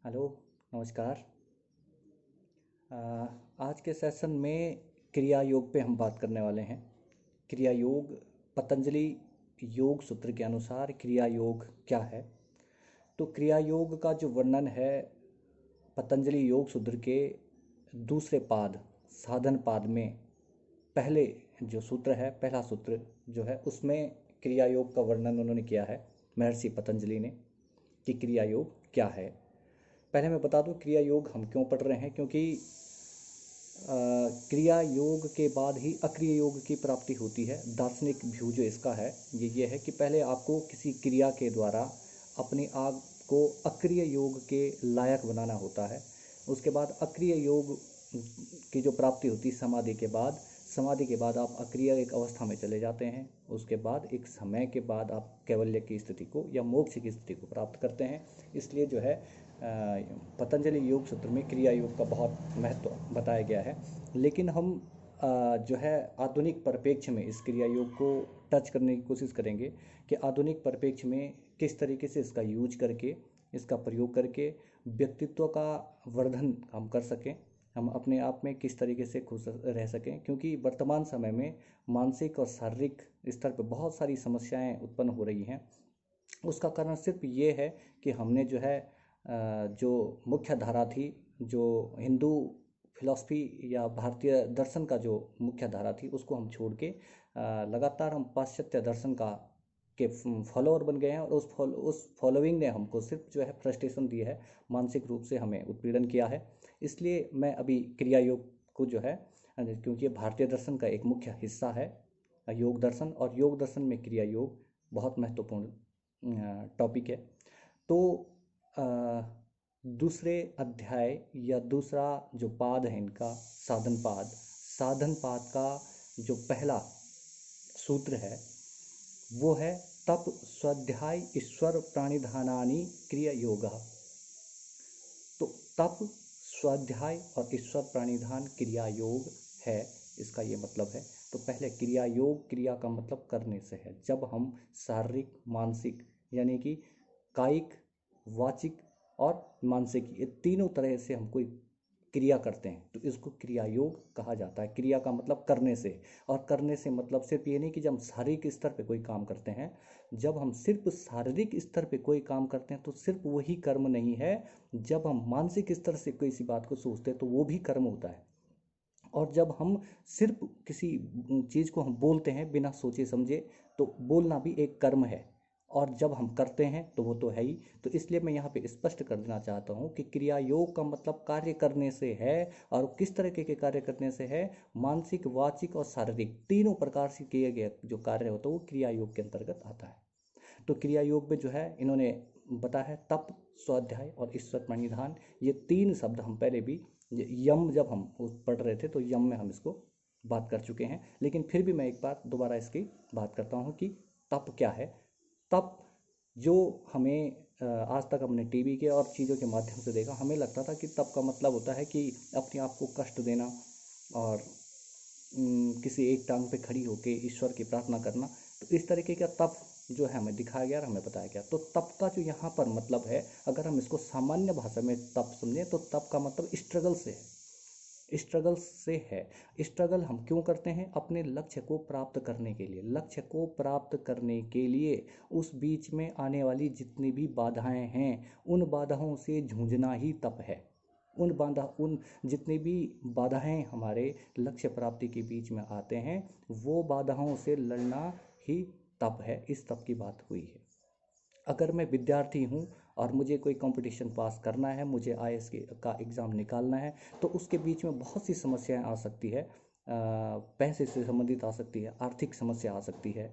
Hello, नमस्कार। अ, आज के सेशन में क्रिया योग पे हम बात करने वाले हैं। क्रिया योग, पतंजलि योग सूत्र के अनुसार क्रिया योग क्या है? तो क्रिया योग का जो वर्णन है पतंजलि योग सूत्र के दूसरे पाद, साधन पाद में पहले जो सूत्र है, पहला सूत्र जो है उसमें क्रिया योग का वर्णन उन्होंने किया है, महर्षि पतंजलि ने, कि क्रिया योग क्या है। पहले मैं बता दूं क्रिया योग हम क्यों पढ़ रहे हैं, क्योंकि क्रिया योग के बाद ही अक्रिय योग की प्राप्ति होती है। दार्शनिक व्यू जो इसका है ये है कि पहले आपको किसी क्रिया के द्वारा अपने आप को अक्रिय योग के लायक बनाना होता है। उसके बाद अक्रिय योग की जो प्राप्ति होती है समाधि के बाद आप अक्रिय एक अवस्था में चले जाते हैं। उसके बाद एक समय के बाद आप कैवल्य की स्थिति को या मोक्ष की स्थिति को प्राप्त करते हैं। इसलिए जो है पतंजलि योग सूत्र में क्रिया योग का बहुत महत्व बताया गया है। लेकिन हम जो है आधुनिक परिप्रेक्ष्य में इस क्रिया योग को टच करने की कोशिश करेंगे कि आधुनिक परिप्रेक्ष्य में किस तरीके से इसका यूज करके, इसका प्रयोग करके व्यक्तित्व का वर्धन हम कर सकें, हम अपने आप में किस तरीके से खुश रह सकें। क्योंकि वर्तमान समय में मानसिक और शारीरिक स्तर पर बहुत सारी समस्याएं उत्पन्न हो रही हैं। उसका कारण सिर्फ ये है कि हमने जो है जो मुख्य धारा थी, जो हिंदू फिलॉसफी या भारतीय दर्शन का जो मुख्य धारा थी, उसको हम छोड़ के लगातार हम पाश्चात्य दर्शन का के फॉलोअर बन गए हैं। और उस फॉलोइंग ने हमको सिर्फ जो है फ्रस्ट्रेशन दी है, मानसिक रूप से हमें उत्पीड़न किया है। इसलिए मैं अभी क्रिया योग को जो है, क्योंकि ये भारतीय दर्शन का एक मुख्य हिस्सा है योग दर्शन, और योग दर्शन में क्रिया योग बहुत महत्वपूर्ण टॉपिक है। तो दूसरे अध्याय या दूसरा जो पाद है इनका, साधन पाद का जो पहला सूत्र है वो है तप स्वाध्याय ईश्वर प्राणिधानानि क्रिया योग। तो तप, स्वाध्याय और ईश्वर प्राणिधान क्रिया योग है, इसका ये मतलब है। तो पहले क्रिया योग, क्रिया का मतलब करने से है। जब हम शारीरिक, मानसिक, यानी कि कायिक, वाचिक और मानसिक, ये तीनों तरह से हम कोई क्रिया करते हैं तो इसको क्रिया योग कहा जाता है। क्रिया का मतलब करने से, और करने से मतलब सिर्फ ये नहीं कि जब हम शारीरिक स्तर पे कोई काम करते हैं। जब हम सिर्फ शारीरिक स्तर पे कोई काम करते हैं तो सिर्फ वही कर्म नहीं है। जब हम मानसिक स्तर से किसी बात को सोचते हैं तो वो भी कर्म होता है। और जब हम सिर्फ किसी चीज़ को हम बोलते हैं बिना सोचे समझे, तो बोलना भी एक कर्म है। और जब हम करते हैं तो वो तो है ही। तो इसलिए मैं यहाँ पे स्पष्ट कर देना चाहता हूँ कि क्रिया योग का मतलब कार्य करने से है। और किस तरह के कार्य करने से है? मानसिक, वाचिक और शारीरिक तीनों प्रकार से किए गए जो कार्य होता है वो क्रिया योग के अंतर्गत आता है। तो क्रिया योग में जो है इन्होंने बताया है तप, स्वाध्याय और ईश्वर प्रणिधान, ये तीन शब्द हम पहले भी यम जब हम पढ़ रहे थे तो यम में हम इसको बात कर चुके हैं। लेकिन फिर भी मैं एक बार दोबारा इसकी बात करता हूँ कि तप क्या है। तप जो हमें आज तक हमने टीवी के और चीज़ों के माध्यम से देखा, हमें लगता था कि तप का मतलब होता है कि अपने आप को कष्ट देना और किसी एक टांग पे खड़ी होके ईश्वर की प्रार्थना करना। तो इस तरीके का तप जो है हमें दिखाया गया और हमें बताया गया। तो तप का जो यहाँ पर मतलब है, अगर हम इसको सामान्य भाषा में तप समझें तो तप का मतलब स्ट्रगल से है। स्ट्रगल से है। स्ट्रगल हम क्यों करते हैं? अपने लक्ष्य को प्राप्त करने के लिए। लक्ष्य को प्राप्त करने के लिए उस बीच में आने वाली जितनी भी बाधाएं हैं, उन बाधाओं से जूझना ही तप है। उन जितनी भी बाधाएं हमारे लक्ष्य प्राप्ति के बीच में आते हैं, वो बाधाओं से लड़ना ही तप है। इस तप की बात हुई है। अगर मैं विद्यार्थी हूँ और मुझे कोई कंपटीशन पास करना है, मुझे आईएएस का एग्ज़ाम निकालना है, तो उसके बीच में बहुत सी समस्याएं आ सकती है। पैसे से संबंधित आ सकती है, आर्थिक समस्या आ सकती है,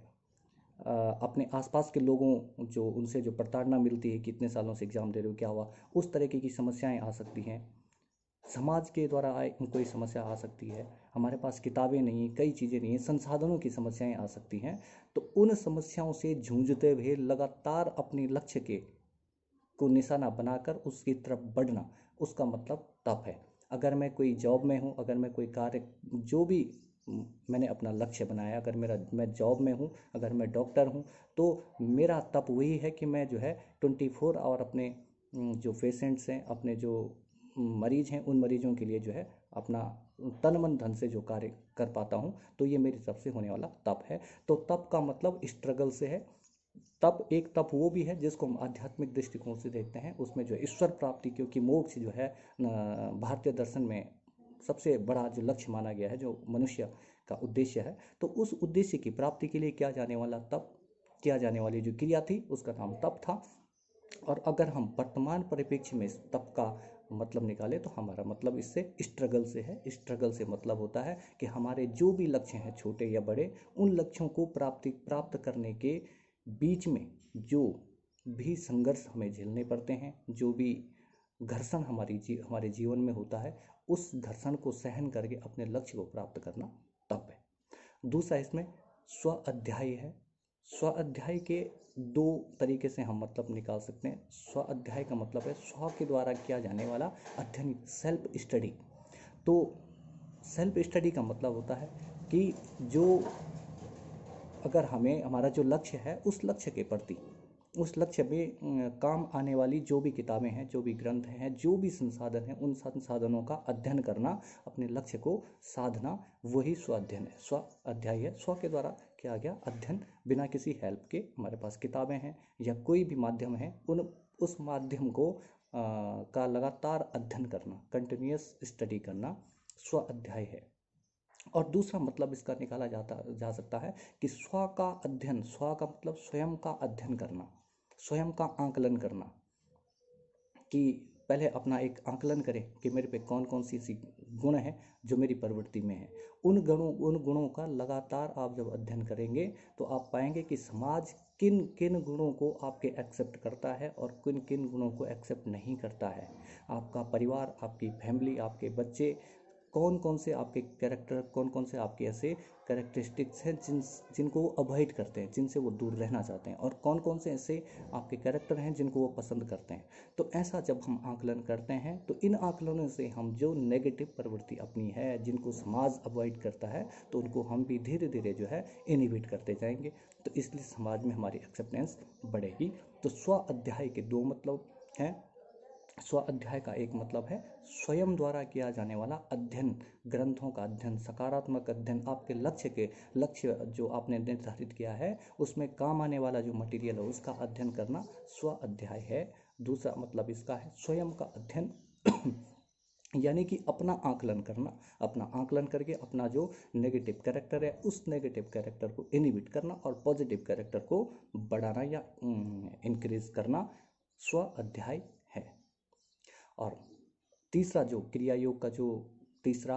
अपने आसपास के लोगों जो उनसे जो प्रताड़ना मिलती है, कितने सालों से एग्ज़ाम दे रहे हो, क्या हुआ, उस तरीके की समस्याएं आ सकती हैं। समाज के द्वारा आए कोई समस्या आ सकती है। हमारे पास किताबें नहीं हैं, कई चीज़ें नहीं हैं, संसाधनों की समस्याएं आ सकती हैं। तो उन समस्याओं से जूझते हुए लगातार अपने लक्ष्य के को निशाना बनाकर उसकी तरफ बढ़ना, उसका मतलब तप है। अगर मैं कोई जॉब में हूँ, अगर मैं कोई कार्य जो भी मैंने अपना लक्ष्य बनाया, अगर मैं जॉब में हूँ, अगर मैं डॉक्टर हूँ, तो मेरा तप वही है कि मैं जो है 24 आवर अपने जो पेशेंट्स हैं, अपने जो मरीज हैं, उन मरीजों के लिए जो है अपना तन मन धन से जो कार्य कर पाता हूँ, तो ये मेरी तरफ से होने वाला तप है। तो तप का मतलब स्ट्रगल से है। तप, एक तप वो भी है जिसको हम आध्यात्मिक दृष्टिकोण से देखते हैं, उसमें जो ईश्वर प्राप्ति, क्योंकि मोक्ष जो है भारतीय दर्शन में सबसे बड़ा जो लक्ष्य माना गया है, जो मनुष्य का उद्देश्य है, तो उस उद्देश्य की प्राप्ति के लिए किया जाने वाला तप, किया जाने वाली जो क्रिया थी, उसका नाम तप था। और अगर हम वर्तमान परिप्रेक्ष्य में इस तप का मतलब निकालें तो हमारा मतलब इससे स्ट्रगल से है। स्ट्रगल से मतलब होता है कि हमारे जो भी लक्ष्य हैं, छोटे या बड़े, उन लक्ष्यों को प्राप्त करने के बीच में जो भी संघर्ष हमें झेलने पड़ते हैं, जो भी घर्षण हमारे जीवन में होता है, उस घर्षण को सहन करके अपने लक्ष्य को प्राप्त करना तप है। दूसरा इसमें स्व अध्याय है। स्व अध्याय के दो तरीके से हम मतलब निकाल सकते हैं। स्व अध्याय का मतलब है स्व के द्वारा किया जाने वाला अध्ययन, सेल्फ स्टडी। तो सेल्फ स्टडी का मतलब होता है कि जो अगर हमें हमारा जो लक्ष्य है, उस लक्ष्य के प्रति, उस लक्ष्य में काम आने वाली जो भी किताबें हैं, जो भी ग्रंथ हैं, जो भी संसाधन हैं, उन संसाधनों का अध्ययन करना, अपने लक्ष्य को साधना, वही स्व अध्ययन है, स्व अध्याय है। स्व के द्वारा किया गया अध्ययन, बिना किसी हेल्प के। हमारे पास किताबें हैं या कोई भी माध्यम है, उस माध्यम को का लगातार अध्ययन करना, कंटिन्यूअस स्टडी करना, स्व अध्याय है। और दूसरा मतलब इसका निकाला जा सकता है कि स्व का अध्ययन, स्व का मतलब स्वयं का अध्ययन करना, स्वयं का आंकलन करना, कि पहले अपना एक आंकलन करें कि मेरे पे कौन कौन सी ऐसी गुण है जो मेरी प्रवृत्ति में है। उन गुणों का लगातार आप जब अध्ययन करेंगे तो आप पाएंगे कि समाज किन किन गुणों को आपके एक्सेप्ट करता है और किन किन गुणों को एक्सेप्ट नहीं करता है। आपका परिवार, आपकी फैमिली, आपके बच्चे, कौन कौन से आपके कैरेक्टर, कौन कौन से आपके ऐसे कैरेक्टरिस्टिक्स हैं जिनको वो अवॉइड करते हैं, जिनसे वो दूर रहना चाहते हैं, और कौन कौन से ऐसे आपके कैरेक्टर हैं जिनको वो पसंद करते हैं। तो ऐसा जब हम आकलन करते हैं तो इन आकलनों से हम जो नेगेटिव प्रवृत्ति अपनी है, जिनको समाज अवॉइड करता है, तो उनको हम भी धीरे धीरे जो है इनहिबिट करते जाएंगे। तो इसलिए समाज में हमारी एक्सेप्टेंस बढ़ेगी। तो स्व अध्याय के दो मतलब हैं। स्व अध्याय का एक मतलब है स्वयं द्वारा किया जाने वाला अध्ययन, ग्रंथों का अध्ययन, सकारात्मक अध्ययन, आपके लक्ष्य जो आपने निर्धारित किया है उसमें काम आने वाला जो मटेरियल है उसका अध्ययन करना स्व अध्याय है। दूसरा मतलब इसका है स्वयं का अध्ययन यानी कि अपना आकलन करना, अपना आकलन करके अपना जो नेगेटिव कैरेक्टर है उस नेगेटिव कैरेक्टर को इनहिबिट करना और पॉजिटिव कैरेक्टर को बढ़ाना या इंक्रीज करना स्व अध्याय है। और तीसरा जो क्रिया योग का जो तीसरा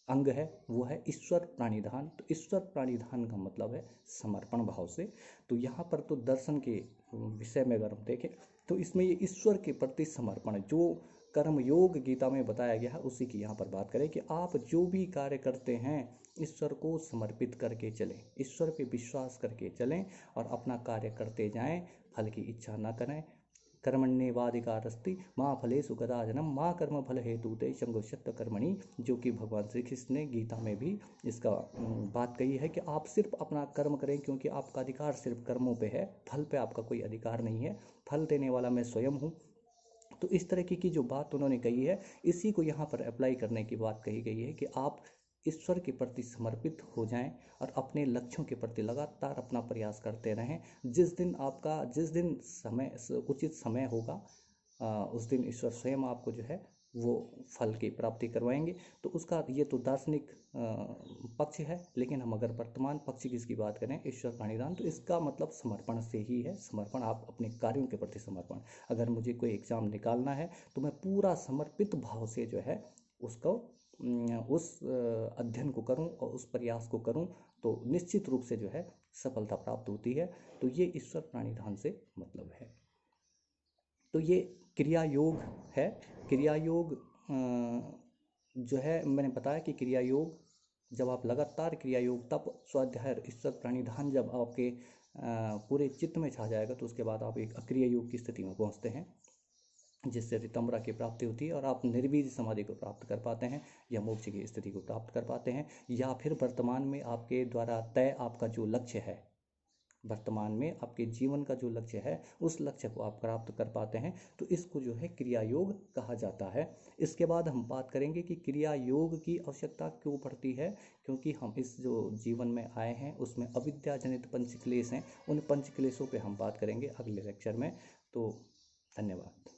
अंग है वो है ईश्वर प्राणिधान। तो ईश्वर प्राणिधान का मतलब है समर्पण भाव से। तो यहाँ पर तो दर्शन के विषय में अगर हम देखें तो इसमें ये ईश्वर के प्रति समर्पण है। जो कर्म योग गीता में बताया गया है उसी की यहाँ पर बात करें कि आप जो भी कार्य करते हैं ईश्वर को समर्पित करके चलें, ईश्वर पे विश्वास करके चलें और अपना कार्य करते जाएं, फल की इच्छा न करें। कर्मण्येवाधिकारस्ति माँ फलेषु कदाचन माँ कर्म फल हेतुते संगोष्ठ कर्मणि, जो कि भगवान श्री कृष्ण ने गीता में भी इसका बात कही है कि आप सिर्फ अपना कर्म करें, क्योंकि आपका अधिकार सिर्फ कर्मों पे है, फल पे आपका कोई अधिकार नहीं है, फल देने वाला मैं स्वयं हूँ। तो इस तरह की जो बात उन्होंने कही है, इसी को यहाँ पर अप्लाई करने की बात कही गई है कि आप ईश्वर के प्रति समर्पित हो जाएं और अपने लक्ष्यों के प्रति लगातार अपना प्रयास करते रहें। जिस दिन उचित समय होगा उस दिन ईश्वर स्वयं आपको जो है वो फल की प्राप्ति करवाएंगे। तो उसका ये तो दार्शनिक पक्ष है, लेकिन हम अगर वर्तमान पक्ष की इसकी बात करें ईश्वर प्राणिधान, तो इसका मतलब समर्पण से ही है। समर्पण, आप अपने कार्यों के प्रति समर्पण। अगर मुझे कोई एग्ज़ाम निकालना है तो मैं पूरा समर्पित भाव से जो है उसको उस अध्ययन को करूं और उस प्रयास को करूं, तो निश्चित रूप से जो है सफलता प्राप्त होती है। तो ये ईश्वर प्राणिधान से मतलब है। तो ये क्रिया योग है। क्रिया योग जो है, मैंने बताया कि क्रिया योग जब आप लगातार क्रिया योग, तप, स्वाध्याय, ईश्वर प्राणिधान जब आपके पूरे चित्त में छा जाएगा तो उसके बाद आप एक अक्रिय योग की स्थिति में पहुंचते हैं, जिससे ऋतंबरा की प्राप्ति होती है और आप निर्वीर्य समाधि को प्राप्त कर पाते हैं या मोक्ष की स्थिति को प्राप्त कर पाते हैं। या फिर वर्तमान में आपके द्वारा तय आपका जो लक्ष्य है वर्तमान में आपके जीवन का जो लक्ष्य है उस लक्ष्य को आप प्राप्त कर पाते हैं। तो इसको जो है क्रिया योग कहा जाता है। इसके बाद हम बात करेंगे कि क्रिया योग की आवश्यकता क्यों पड़ती है, क्योंकि हम इस जो जीवन में आए हैं उसमें अविद्या जनित पंच क्लेश हैं, उन पंच क्लेशों पे हम बात करेंगे अगले लेक्चर में। तो धन्यवाद।